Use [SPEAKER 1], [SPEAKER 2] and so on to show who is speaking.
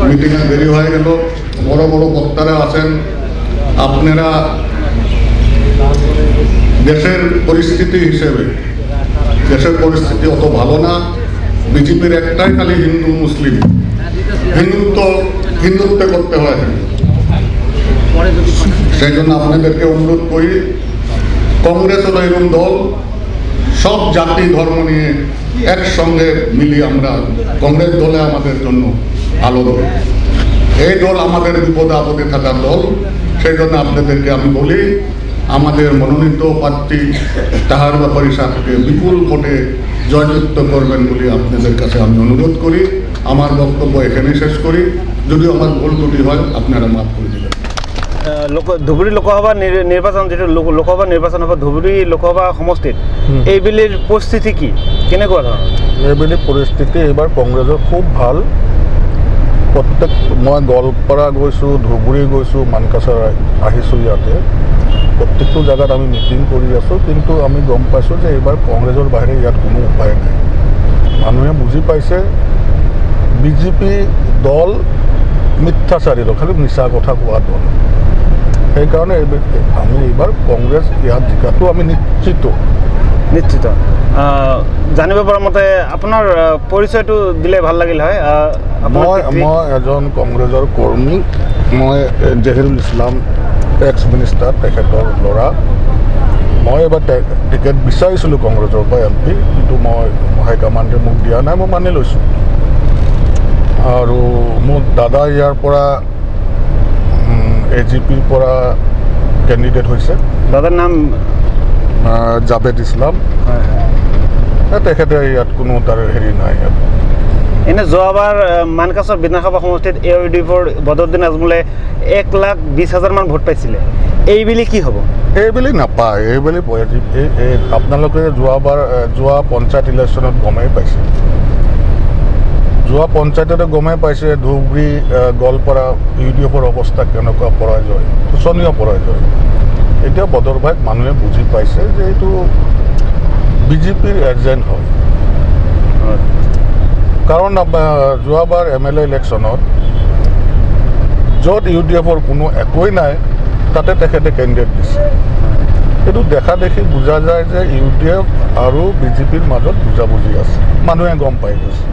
[SPEAKER 1] মিটিংয়ে দেরি হয়ে গেল। বড় বড় বক্তারা আছেন, আপনারা দেশের পরিস্থিতি হিসেবে, দেশের পরিস্থিতি অত ভালো না। বিজেপির একটাই খালি হিন্দু মুসলিম, হিন্দুত্ব করতে হয়। সেই জন্য আপনাদেরকে অনুরোধ করি, কংগ্রেস হলো এরকম দল, সব জাতি ধর্ম নিয়ে একসঙ্গে মিলিয়ে আমরা, কংগ্রেস দলে আমাদের জন্য আলো দল। এই দল আমাদের বিপদে আপদে থাকার দল। সেই জন্য আপনাদেরকে আমি বলি, আমাদের মনোনীত প্রার্থী তাহার ব্যাপারী সাহেবকে বিপুল ভোটে জয়যুক্ত করবেন বলে আপনাদের কাছে আমি অনুরোধ করি। আমার বক্তব্য এখানে শেষ করি। যদিও আমার ভুল ত্রুটি হয়, আপনারা মাফ করে দিবেন।
[SPEAKER 2] ধুবুৰী লোকসভা নিৰ্বাচন, যিটো লোকসভা নিৰ্বাচন হ'ব ধুবুৰী লোকসভা সমষ্টিত, এইবেলিৰ পৰিস্থিতি কি, কেনেকুৱা ধৰণৰ?
[SPEAKER 3] এইবেলি পৰিস্থিতি এইবাৰ কংগ্ৰেছৰ খুব ভাল। প্ৰত্যেক, মই গোৱালপাৰা গৈছোঁ, ধুবুৰী গৈছোঁ, মানকাছাৰ আহিছোঁ। ইয়াতে প্ৰত্যেকটো জেগাত আমি মিটিং কৰি আছোঁ, কিন্তু আমি গম পাইছোঁ যে এইবাৰ কংগ্ৰেছৰ বাহিৰে ইয়াত কোনো উপায় নাই। মানুহে বুজি পাইছে বিজেপি দল মিথ্যাচাৰী দল, খালি মিছা কথা কোৱা দল। সেইকাৰণে আমি এইবাৰ কংগ্ৰেছ ইয়াত জিকাটো আমি নিশ্চিত।
[SPEAKER 2] জানিব পৰা মতে আপোনাৰ পৰিচয়টো দিলে ভাল লাগিল হয়।
[SPEAKER 3] মই এজন কংগ্ৰেছৰ কৰ্মী। মই জহিৰুল ইছলাম, এক্স মিনিষ্টাৰ, তেখেতৰ ল'ৰা। মই এবাৰ টিকেট বিচাৰিছিলোঁ কংগ্ৰেছৰ পৰা MP, কিন্তু মই হাইকমাণ্ডে মোক দিয়া নাই, মই মানি লৈছোঁ। আৰু মোৰ দাদা ইয়াৰ পৰা AGPৰ পৰা কেণ্ডিডেট হৈছে।
[SPEAKER 2] দাদাৰ নাম
[SPEAKER 3] জাভেদ ইছলাম। তেখেতে ইয়াত কোনো তাৰ হেৰি নাই।
[SPEAKER 2] এনে যোৱাবাৰ মানকাছৰ বিধানসভা সমষ্টিত AUDFৰ বদৰুদ্দিন আজমলে 1,20,000 মান ভোট পাইছিলে। এইবেলি কি হ'ব?
[SPEAKER 3] এইবেলি নাপায়। এইবেলি আপোনালোকে যোৱা পঞ্চায়ত ইলেকশ্যনত গমেই পাইছে। যোৱা পঞ্চায়ততে গমেই পাইছে ধুবুৰী, গোৱালপাৰা UDFৰ অৱস্থা কেনেকুৱা, পৰাজয়, শোচনীয় পৰাজয়। এতিয়া বদৰ ভাইক মানুহে বুজি পাইছে যে এইটো বিজেপিৰ এজেণ্ট হয়। কাৰণ যোৱাবাৰ MLA ইলেকশ্যনত য'ত UDFৰ কোনো একোৱেই নাই, তাতে তেখেতে কেণ্ডিডেট দিছে। এইটো দেখা দেখি বুজা যায় যে UDF আৰু বিজেপিৰ মাজত বুজাবুজি আছে, মানুহে গম পাই গৈছে।